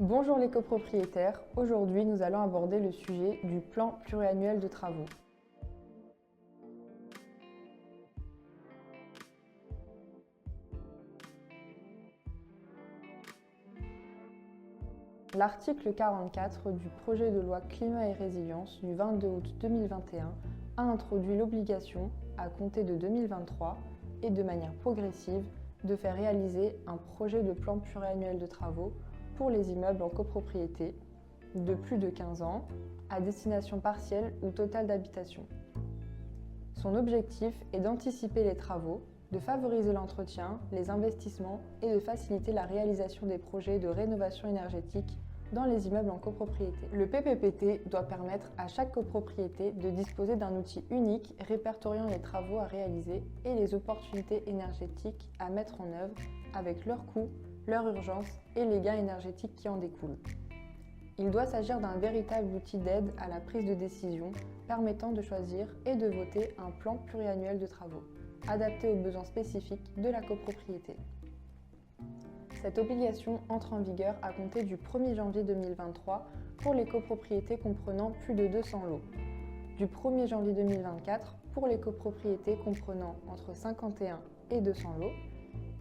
Bonjour les copropriétaires, aujourd'hui nous allons aborder le sujet du plan pluriannuel de travaux. L'article 44 du projet de loi Climat et Résilience du 22 août 2021 a introduit l'obligation, à compter de 2023 et de manière progressive, de faire réaliser un projet de plan pluriannuel de travaux pour les immeubles en copropriété de plus de 15 ans à destination partielle ou totale d'habitation. Son objectif est d'anticiper les travaux, de favoriser l'entretien, les investissements et de faciliter la réalisation des projets de rénovation énergétique dans les immeubles en copropriété. Le PPPT doit permettre à chaque copropriété de disposer d'un outil unique répertoriant les travaux à réaliser et les opportunités énergétiques à mettre en œuvre avec leurs coûts, leur urgence et les gains énergétiques qui en découlent. Il doit s'agir d'un véritable outil d'aide à la prise de décision permettant de choisir et de voter un plan pluriannuel de travaux, adapté aux besoins spécifiques de la copropriété. Cette obligation entre en vigueur à compter du 1er janvier 2023 pour les copropriétés comprenant plus de 200 lots, du 1er janvier 2024 pour les copropriétés comprenant entre 51 et 200 lots,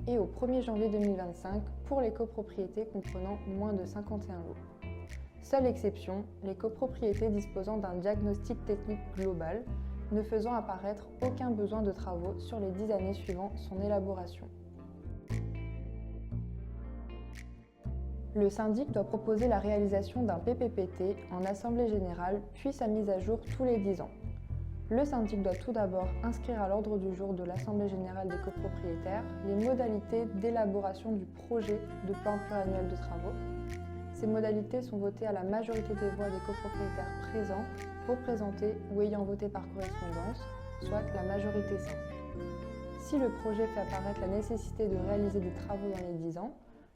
et au 1er janvier 2025 pour les copropriétés comprenant moins de 51 lots. Seule exception, les copropriétés disposant d'un diagnostic technique global, ne faisant apparaître aucun besoin de travaux sur les 10 années suivant son élaboration. Le syndic doit proposer la réalisation d'un PPPT en assemblée générale puis sa mise à jour tous les 10 ans. Le syndic doit tout d'abord inscrire à l'ordre du jour de l'Assemblée générale des copropriétaires les modalités d'élaboration du projet de plan pluriannuel de travaux. Ces modalités sont votées à la majorité des voix des copropriétaires présents, représentés ou ayant voté par correspondance, soit la majorité simple. Si le projet fait apparaître la nécessité de réaliser des travaux dans les 10 ans,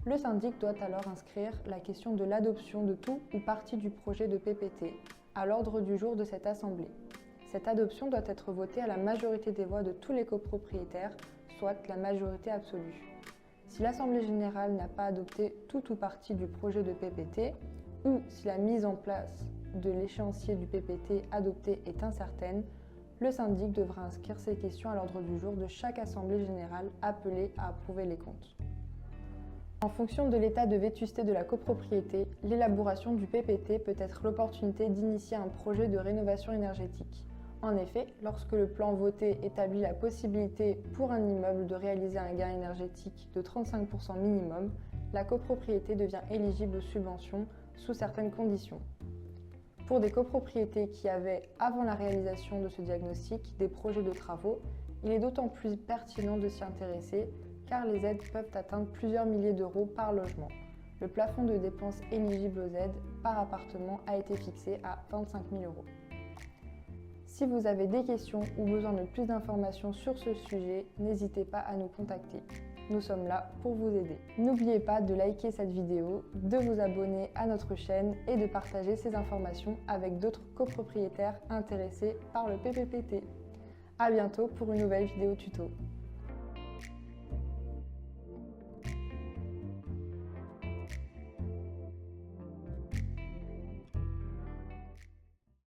le syndic doit alors inscrire la question de l'adoption de tout ou partie du projet de PPT à l'ordre du jour de cette assemblée. Cette adoption doit être votée à la majorité des voix de tous les copropriétaires, soit la majorité absolue. Si l'Assemblée générale n'a pas adopté tout ou partie du projet de PPT, ou si la mise en place de l'échéancier du PPT adopté est incertaine, le syndic devra inscrire ces questions à l'ordre du jour de chaque Assemblée générale appelée à approuver les comptes. En fonction de l'état de vétusté de la copropriété, l'élaboration du PPT peut être l'opportunité d'initier un projet de rénovation énergétique. En effet, lorsque le plan voté établit la possibilité pour un immeuble de réaliser un gain énergétique de 35% minimum, la copropriété devient éligible aux subventions sous certaines conditions. Pour des copropriétés qui avaient, avant la réalisation de ce diagnostic, des projets de travaux, il est d'autant plus pertinent de s'y intéresser car les aides peuvent atteindre plusieurs milliers d'euros par logement. Le plafond de dépenses éligibles aux aides par appartement a été fixé à 25 000 euros. Si vous avez des questions ou besoin de plus d'informations sur ce sujet, n'hésitez pas à nous contacter. Nous sommes là pour vous aider. N'oubliez pas de liker cette vidéo, de vous abonner à notre chaîne et de partager ces informations avec d'autres copropriétaires intéressés par le PPPT. À bientôt pour une nouvelle vidéo tuto.